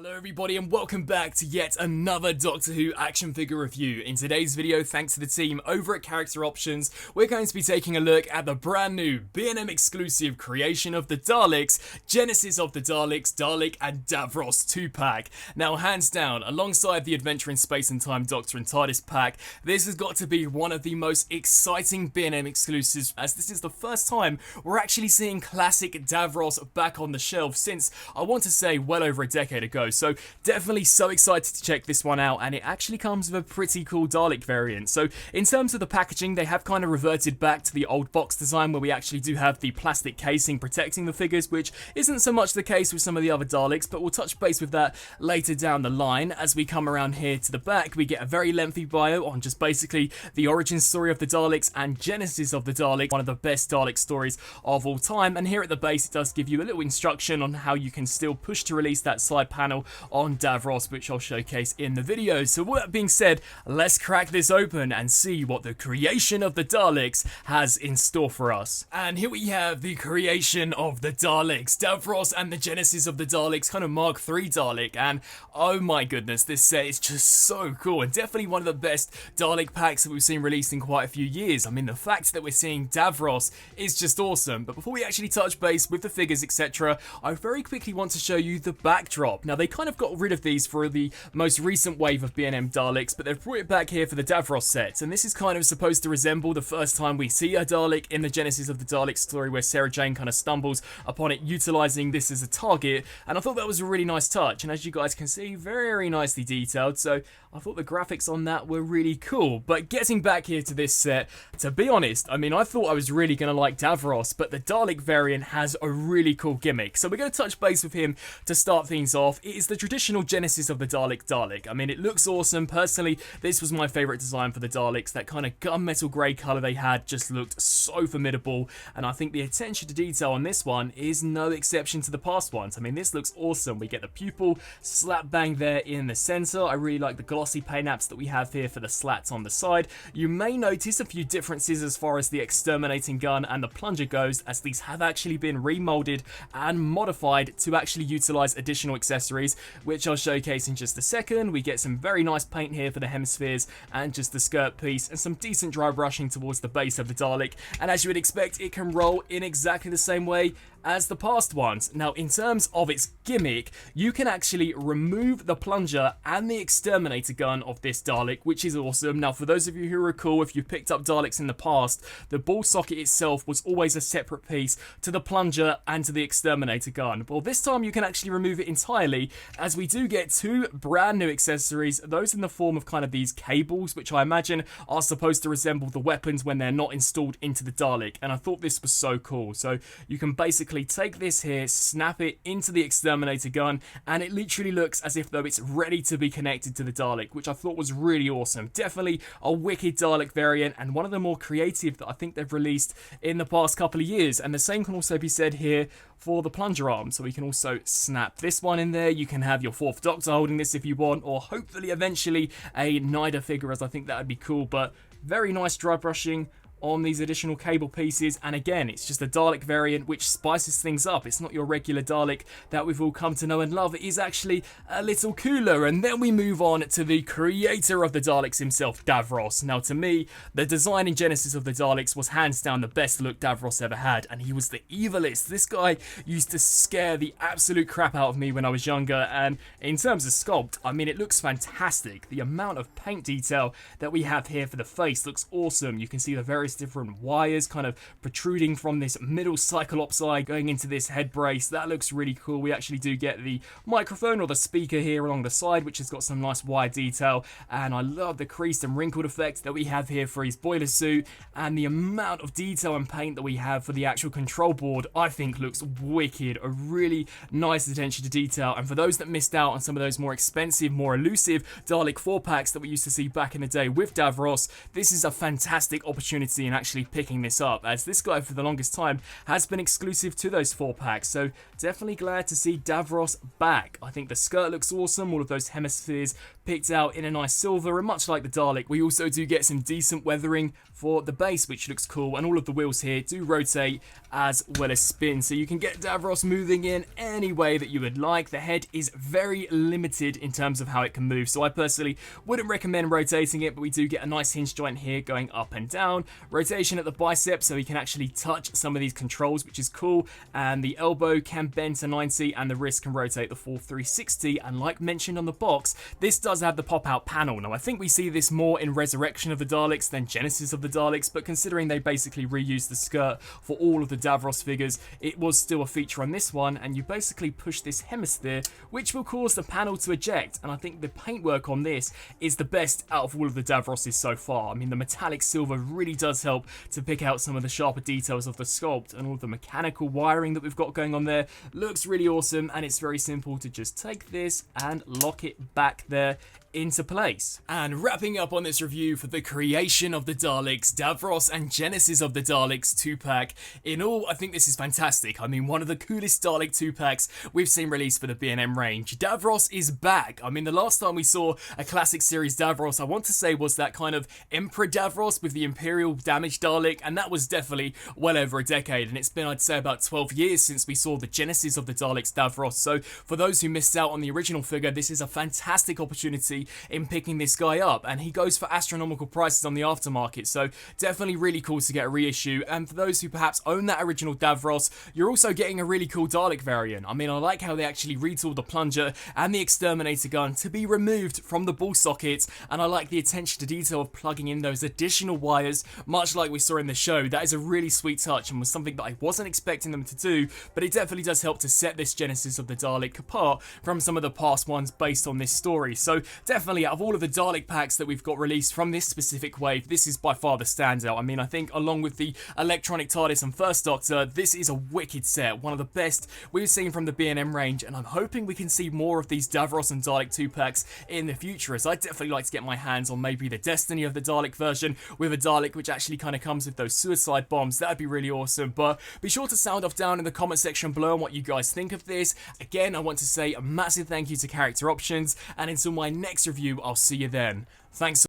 Hello everybody and welcome back to yet another Doctor Who action figure review. In today's video, thanks to the team over at Character Options, we're going to be taking a look at the brand new B&M exclusive Creation of the Daleks, Genesis of the Daleks, Dalek and Davros 2-pack. Now hands down, alongside the Adventure in Space and Time Doctor and TARDIS pack, this has got to be one of the most exciting B&M exclusives, as this is the first time we're actually seeing classic Davros back on the shelf since, I want to say, well over a decade ago. So definitely so excited to check this one out, and it actually comes with a pretty cool Dalek variant. So in terms of the packaging, they have kind of reverted back to the old box design where we actually do have the plastic casing protecting the figures, which isn't so much the case with some of the other Daleks, but we'll touch base with that later down the line. As we come around here to the back, we get a very lengthy bio on just basically the origin story of the Daleks and Genesis of the Dalek, one of the best Dalek stories of all time. And here at the base, it does give you a little instruction on how you can still push to release that side panel on Davros, which I'll showcase in the video. So with that being said, let's crack this open and see what the Creation of the Daleks has in store for us. And here we have the Creation of the Daleks, Davros and the Genesis of the Daleks, kind of Mark III Dalek, and oh my goodness, this set is just so cool and definitely one of the best Dalek packs that we've seen released in quite a few years. I mean, the fact that we're seeing Davros is just awesome. But before we actually touch base with the figures, etc., I very quickly want to show you the backdrop. Now, they kind of got rid of these for the most recent wave of B&M Daleks, but they've brought it back here for the Davros set, and this is kind of supposed to resemble the first time we see a Dalek in the Genesis of the Dalek story, where Sarah Jane kind of stumbles upon it, utilising this as a target, and I thought that was a really nice touch, and as you guys can see, very nicely detailed, so I thought the graphics on that were really cool. But getting back here to this set, to be honest, I mean, I thought I was really going to like Davros, but the Dalek variant has a really cool gimmick, so we're going to touch base with him to start things off. It is the traditional Genesis of the Dalek. I mean, it looks awesome. Personally, this was my favourite design for the Daleks. That kind of gunmetal grey colour they had just looked so formidable, and I think the attention to detail on this one is no exception to the past ones. I mean, this looks awesome. We get the pupil slap bang there in the centre. I really like the glossy paint apps that we have here for the slats on the side. You may notice a few differences as far as the exterminating gun and the plunger goes, as these have actually been remoulded and modified to actually utilise additional accessories, which I'll showcase in just a second. We get some very nice paint here for the hemispheres and just the skirt piece, and some decent dry brushing towards the base of the Dalek, and as you would expect, it can roll in exactly the same way as the past ones. Now, in terms of its gimmick, you can actually remove the plunger and the exterminator gun of this Dalek, which is awesome. Now, for those of you who recall, if you picked up Daleks in the past, the ball socket itself was always a separate piece to the plunger and to the exterminator gun. Well, this time you can actually remove it entirely, as we do get two brand new accessories, those in the form of kind of these cables, which I imagine are supposed to resemble the weapons when they're not installed into the Dalek, and I thought this was so cool. So you can basically take this here, snap it into the exterminator gun, and it literally looks as if though it's ready to be connected to the Dalek, which I thought was really awesome. Definitely a wicked Dalek variant, and one of the more creative that I think they've released in the past couple of years. And the same can also be said here for the plunger arm, so we can also snap this one in there. You can have your fourth Doctor holding this if you want, or hopefully eventually a Nyder figure, as I think that would be cool. But very nice dry brushing on these additional cable pieces, and again, it's just a Dalek variant which spices things up. It's not your regular Dalek that we've all come to know and love. It is actually a little cooler. And then we move on to the creator of the Daleks himself, Davros. Now, to me, the design in Genesis of the Daleks was hands down the best look Davros ever had, and he was the evilest. This guy used to scare the absolute crap out of me when I was younger, and in terms of sculpt, I mean, it looks fantastic. The amount of paint detail that we have here for the face looks awesome. You can see the various different wires kind of protruding from this middle Cyclops eye going into this head brace. That looks really cool. We actually do get the microphone or the speaker here along the side, which has got some nice wire detail, and I love the creased and wrinkled effect that we have here for his boiler suit, and the amount of detail and paint that we have for the actual control board I think looks wicked. A really nice attention to detail, and for those that missed out on some of those more expensive, more elusive Dalek 4-packs that we used to see back in the day with Davros, this is a fantastic opportunity opportunity in actually picking this up, as this guy for the longest time has been exclusive to those 4-packs, so definitely glad to see Davros back. I think the skirt looks awesome, all of those hemispheres picked out in a nice silver, and much like the Dalek, we also do get some decent weathering for the base, which looks cool, and all of the wheels here do rotate as well as spin, so you can get Davros moving in any way that you would like. The head is very limited in terms of how it can move, so I personally wouldn't recommend rotating it, but we do get a nice hinge joint here going up and down, rotation at the bicep so he can actually touch some of these controls, which is cool, and the elbow can bend to 90 and the wrist can rotate the full 360, and like mentioned on the box, this does have the pop-out panel. Now I think we see this more in Resurrection of the Daleks than Genesis of the Daleks, but considering they basically reused the skirt for all of the Davros figures, it was still a feature on this one, and you basically push this hemisphere, which will cause the panel to eject, and I think the paintwork on this is the best out of all of the Davroses so far. I mean, the metallic silver really does help to pick out some of the sharper details of the sculpt, and all of the mechanical wiring that we've got going on there looks really awesome, and it's very simple to just take this and lock it back there into place. And wrapping up on this review for the creation of the Daleks, Davros and Genesis of the Daleks 2-pack. In all, I think this is fantastic. I mean, one of the coolest Dalek 2-packs we've seen released for the B&M range. Davros is back. I mean, the last time we saw a classic series Davros, I want to say, was that kind of Emperor Davros with the Imperial damaged Dalek, and that was definitely well over a decade, and it's been, I'd say, about 12 years since we saw the Genesis of the Daleks Davros. So for those who missed out on the original figure, this is a fantastic opportunity in picking this guy up, and he goes for astronomical prices on the aftermarket, so definitely really cool to get a reissue. And for those who perhaps own that original Davros, you're also getting a really cool Dalek variant. I mean, I like how they actually retooled the plunger and the exterminator gun to be removed from the ball sockets, and I like the attention to detail of plugging in those additional wires, much like we saw in the show. That is a really sweet touch and was something that I wasn't expecting them to do, but it definitely does help to set this Genesis of the Dalek apart from some of the past ones based on this story. So definitely, out of all of the Dalek packs that we've got released from this specific wave, this is by far the standout. I mean, I think along with the electronic TARDIS and First Doctor, this is a wicked set, one of the best we've seen from the B&M range, and I'm hoping we can see more of these Davros and Dalek 2-packs in the future, as I'd definitely like to get my hands on maybe the Destiny of the Dalek version with a Dalek which actually kind of comes with those suicide bombs. That'd be really awesome. But be sure to sound off down in the comment section below on what you guys think of this. Again, I want to say a massive thank you to Character Options, and until my next review, I'll see you then. Thanks.